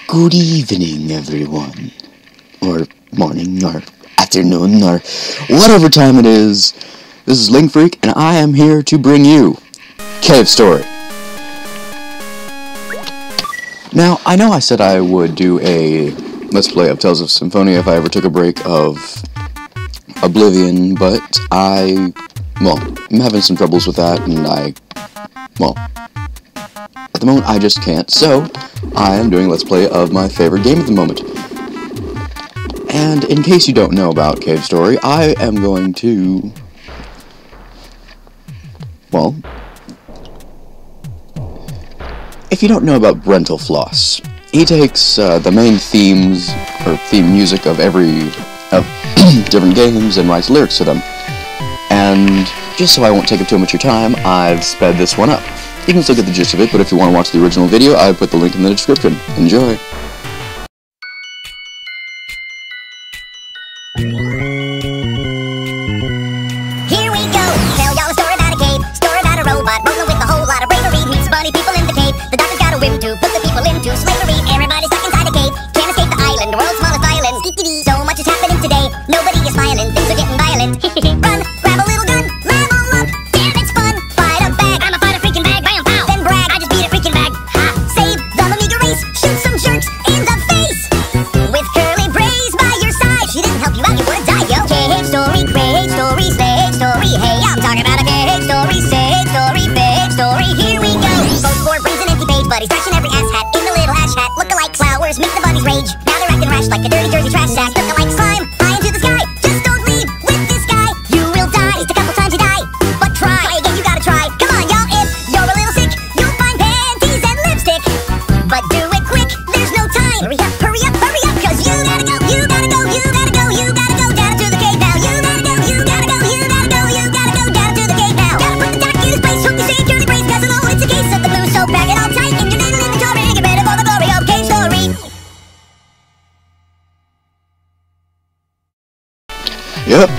Good evening, everyone. Or morning, or afternoon, or whatever time it is. This is Freak, and I am here to bring you Cave Story. Now, I know I said I would do a Let's Play of Tales of Symphonia if I ever took a break of Oblivion, but I'm having some troubles with that, and at the moment I just can't, so I am doing a Let's Play of my favorite game at the moment. And in case you don't know about Cave Story, I am going to, if you don't know about Brental Floss, he takes the main themes, or theme music of different games and writes lyrics to them. And just so I won't take up too much of your time, I've sped this one up. You can still get the gist of it, but if you want to watch the original video, I put the link in the description. Enjoy! Here we go! Tell y'all a story about a cave, story about a robot rolling with a whole lot of bravery. Meets bunny people in the cave. The doctor's got a whim to put the people into slavery. Everybody's stuck inside a cave, can't escape the island, the world's smallest island. So much is happening today, nobody is smiling, things are getting violent. Run, grab a little gun, level up, damn it's fun. Fight a bag, I'ma fight a freaking bag, bam pow. Then brag, I just beat a freaking bag. Ha! Save the Amiga race, shoot some jerks in the face. With Curly Braze by your side, she didn't help you out, you would've died, yo. Cave story, great story, slave story. Hey, I'm talking about a cave story, save story, big story. Here we go. Both four brings an empty page, but he's bashing every ass hat in the little ash hat. Look-alike flowers make the bunnies rage. Now they're acting rash like a dirty Jersey trash sack. Look-alike slime, high into the sky. Just don't leave with this guy. You will die. Just a couple times you die, but try again. You gotta try. Come on, y'all. If you're a little sick, you'll find panties and lipstick. But do it quick. There's no time. Hurry up, hurry up, hurry up, 'cause you gotta go. You gotta go. You gotta go. You gotta go down to the cave now. You gotta go. You gotta go. You gotta go. You gotta go down to the cave now. Gotta put the doc in his place. Hope you save Curly Braze, 'cause I know it's a case of the blue. So bag it all tight in your little inventory. Get ready for the glory of Cave Story. Yep,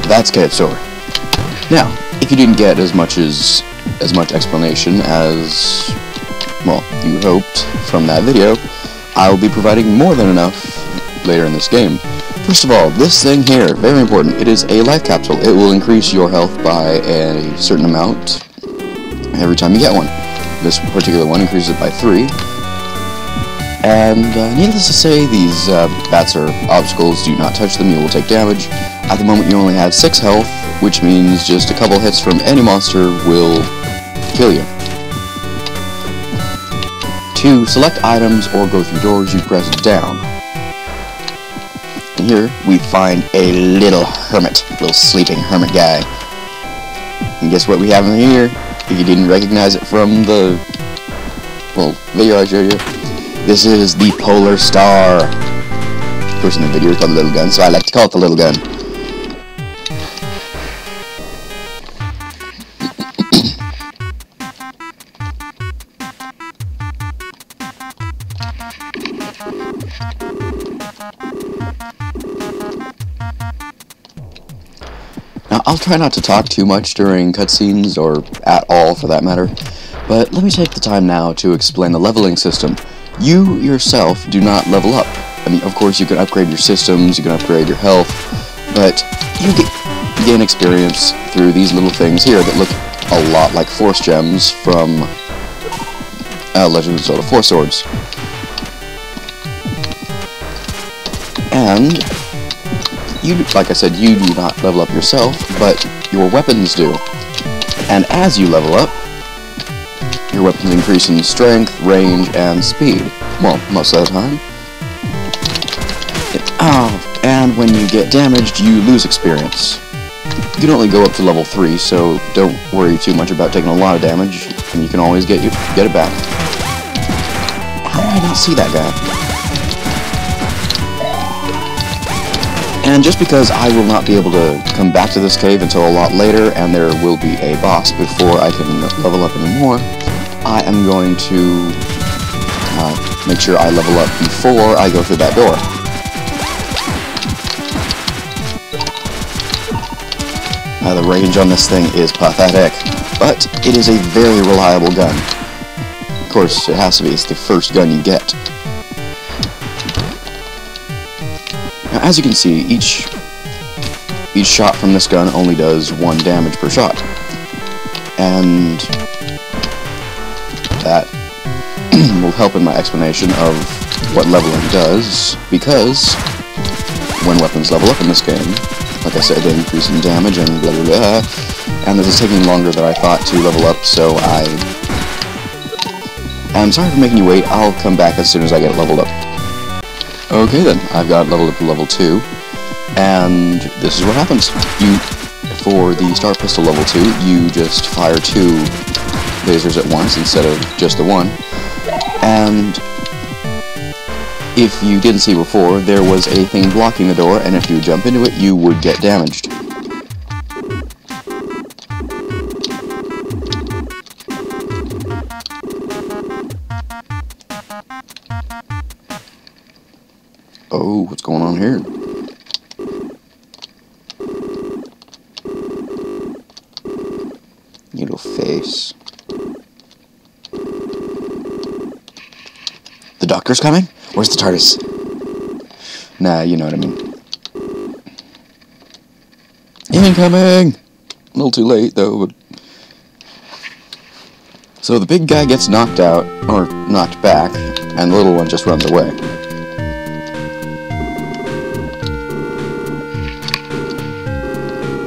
that's Cave Story. Now, if you didn't get as much explanation as, you hoped from that video, I will be providing more than enough later in this game. First of all, this thing here, very important, it is a life capsule. It will increase your health by a certain amount every time you get one. This particular one increases it by 3. And needless to say, these bats are obstacles. Do not touch them, you will take damage. At the moment you only have 6 health, which means just a couple hits from any monster will kill you. To select items or go through doors, you press down. And here we find a little hermit, little sleeping hermit guy. And guess what we have in here? If you didn't recognize it from the video I showed you, this is the Polar Star. Of course, in the video it's called the little gun, so I like to call it the little gun. Now, I'll try not to talk too much during cutscenes, or at all for that matter, but let me take the time now to explain the leveling system. You yourself do not level up. I mean, of course you can upgrade your systems, you can upgrade your health, but you gain experience through these little things here that look a lot like Force Gems from Legend of Zelda 4 Swords. And like I said, you do not level up yourself, but your weapons do. And as you level up, your weapons increase in strength, range, and speed. Well, most of the time. And when you get damaged, you lose experience. You can only go up to level 3, so don't worry too much about taking a lot of damage, and you can always get it back. How did I not see that guy? And just because I will not be able to come back to this cave until a lot later, and there will be a boss before I can level up anymore, I am going to make sure I level up before I go through that door. The range on this thing is pathetic, but it is a very reliable gun. Of course, it has to be. It's the first gun you get. Now, as you can see, each shot from this gun only does 1 damage per shot. And that will help in my explanation of what leveling does, because when weapons level up in this game, like I said, they increase in damage and blah blah blah, and this is taking longer than I thought to level up, so I'm sorry for making you wait. I'll come back as soon as I get it leveled up. Okay then, I've got leveled up to level 2, and this is what happens. For the Star Pistol level 2, you just fire 2 lasers at once instead of just the 1, and if you didn't see before, there was a thing blocking the door, and if you jump into it, you would get damaged. Oh, what's going on here? Little face. The doctor's coming? Where's the TARDIS? Nah, you know what I mean. Incoming! A little too late, though. But... So the big guy gets knocked out, or knocked back, and the little one just runs away.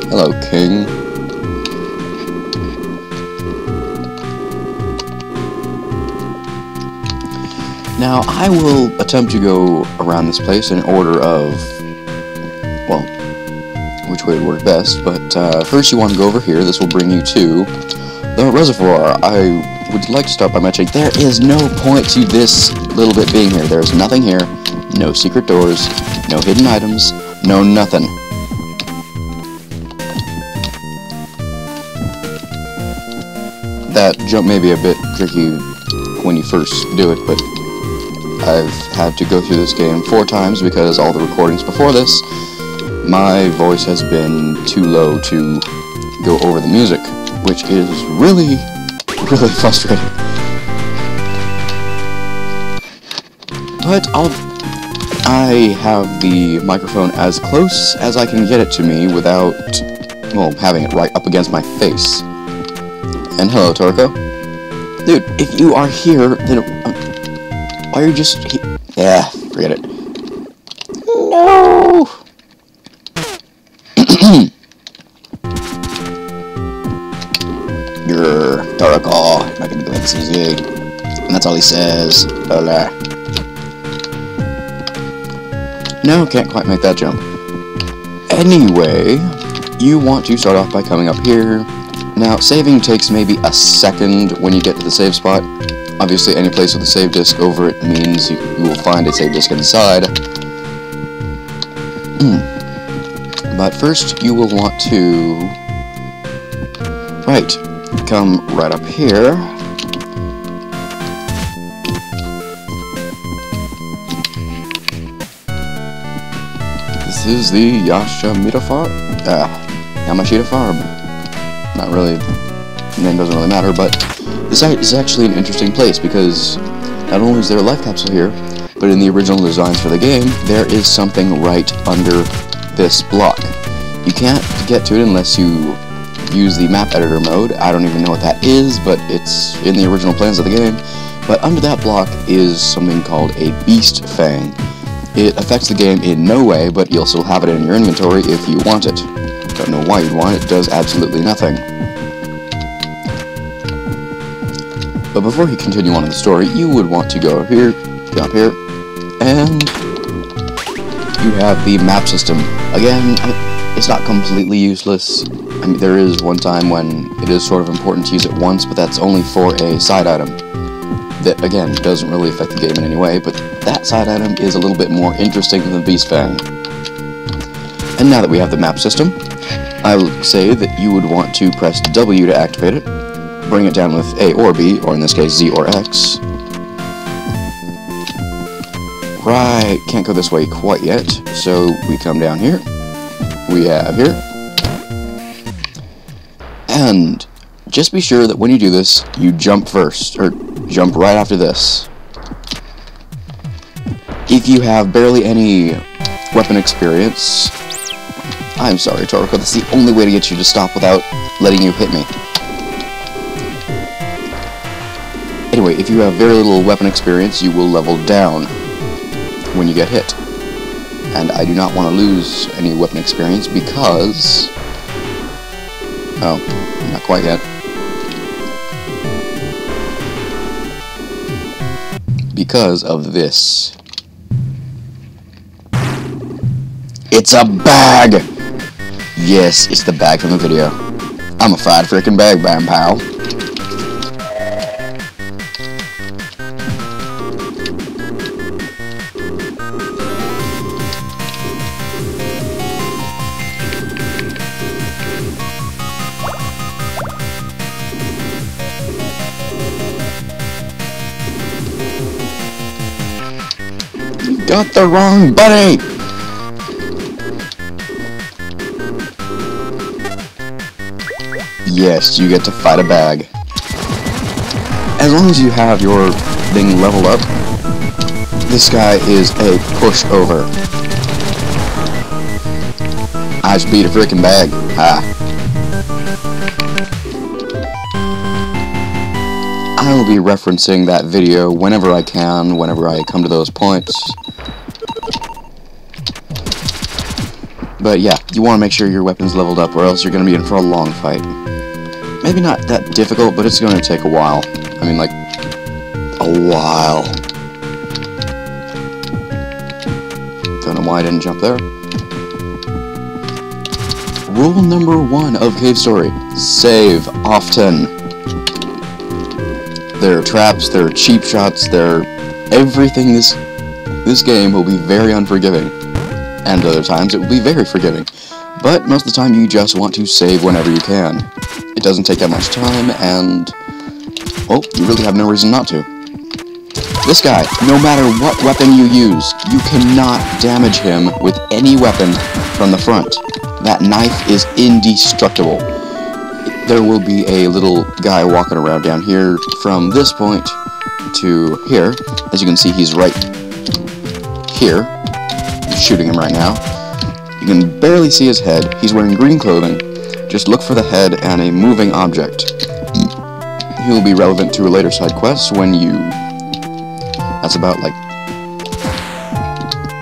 Hello, King. Now, I will attempt to go around this place in order of, well, which way would work best, but first you want to go over here. This will bring you to the reservoir. I would like to start by mentioning there is no point to this little bit being here. There's nothing here, no secret doors, no hidden items, no nothing. That jump may be a bit tricky when you first do it, but I've had to go through this game 4 times because all the recordings before this, my voice has been too low to go over the music, which is really, really frustrating. But I have the microphone as close as I can get it to me without, well, having it right up against my face. And hello, Torco. Dude, if you are here, then why are you just... Yeah, forget it. No! You're Torco. I'm not gonna go this easy. And that's all he says. Hola. No, can't quite make that jump. Anyway, you want to start off by coming up here. Now, saving takes maybe a second when you get to the save spot. Obviously, any place with a save disk over it means you will find a save disk inside. But first, you will want to... Right, come right up here. This is the Yamashita farm. Not really, the name doesn't really matter, but this is actually an interesting place because not only is there a life capsule here, but in the original designs for the game, there is something right under this block. You can't get to it unless you use the map editor mode. I don't even know what that is, but it's in the original plans of the game. But under that block is something called a Beast Fang. It affects the game in no way, but you'll still have it in your inventory if you want it. Don't know why you'd want it, it does absolutely nothing. But before you continue on in the story, you would want to go up here, and you have the map system. Again, it's not completely useless. I mean, there is one time when it is sort of important to use it once, but that's only for a side item. That, again, doesn't really affect the game in any way, but that side item is a little bit more interesting than the Beast Fang. And now that we have the map system, I will say that you would want to press W to activate it, bring it down with A or B, or in this case Z or X. Right, can't go this way quite yet, so we come down here. We have here. And just be sure that when you do this, you jump first, or jump right after this. If you have barely any weapon experience. I'm sorry, Toriko, that's the only way to get you to stop without letting you hit me. Anyway, if you have very little weapon experience, you will level down when you get hit. And I do not want to lose any weapon experience because... Oh, not quite yet. Because of this. It's a bag! Yes, it's the bag from the video. I'm a fried freaking bag, bam pal. You got the wrong bunny! Yes, you get to fight a bag. As long as you have your thing leveled up, this guy is a pushover. I just beat a freaking bag. Ha. I will be referencing that video whenever I can, whenever I come to those points. But yeah, you want to make sure your weapon's leveled up or else you're going to be in for a long fight. Maybe not that difficult, but it's going to take a while. I mean, like, a while. Don't know why I didn't jump there. Rule number 1 of Cave Story. Save often. There are traps, there are cheap shots, there are everything. This game will be very unforgiving. And other times it will be very forgiving. But most of the time you just want to save whenever you can. It doesn't take that much time, and, well, you really have no reason not to. This guy, no matter what weapon you use, you cannot damage him with any weapon from the front. That knife is indestructible. There will be a little guy walking around down here from this point to here. As you can see, he's right here. I'm shooting him right now. You can barely see his head. He's wearing green clothing. Just look for the head and a moving object. He will be relevant to a later side quest when you... That's about, like...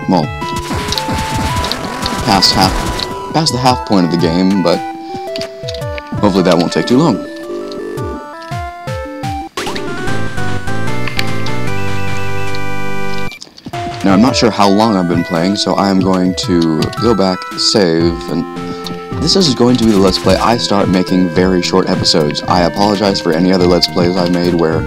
Well... Past the half point of the game, but... Hopefully that won't take too long. Now, I'm not sure how long I've been playing, so I'm going to go back, save, and... This is going to be the Let's Play I start making very short episodes. I apologize for any other Let's Plays I've made where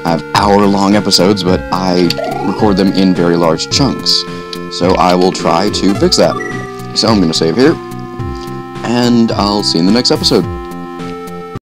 I have hour-long episodes, but I record them in very large chunks. So I will try to fix that. So I'm going to save here, and I'll see you in the next episode.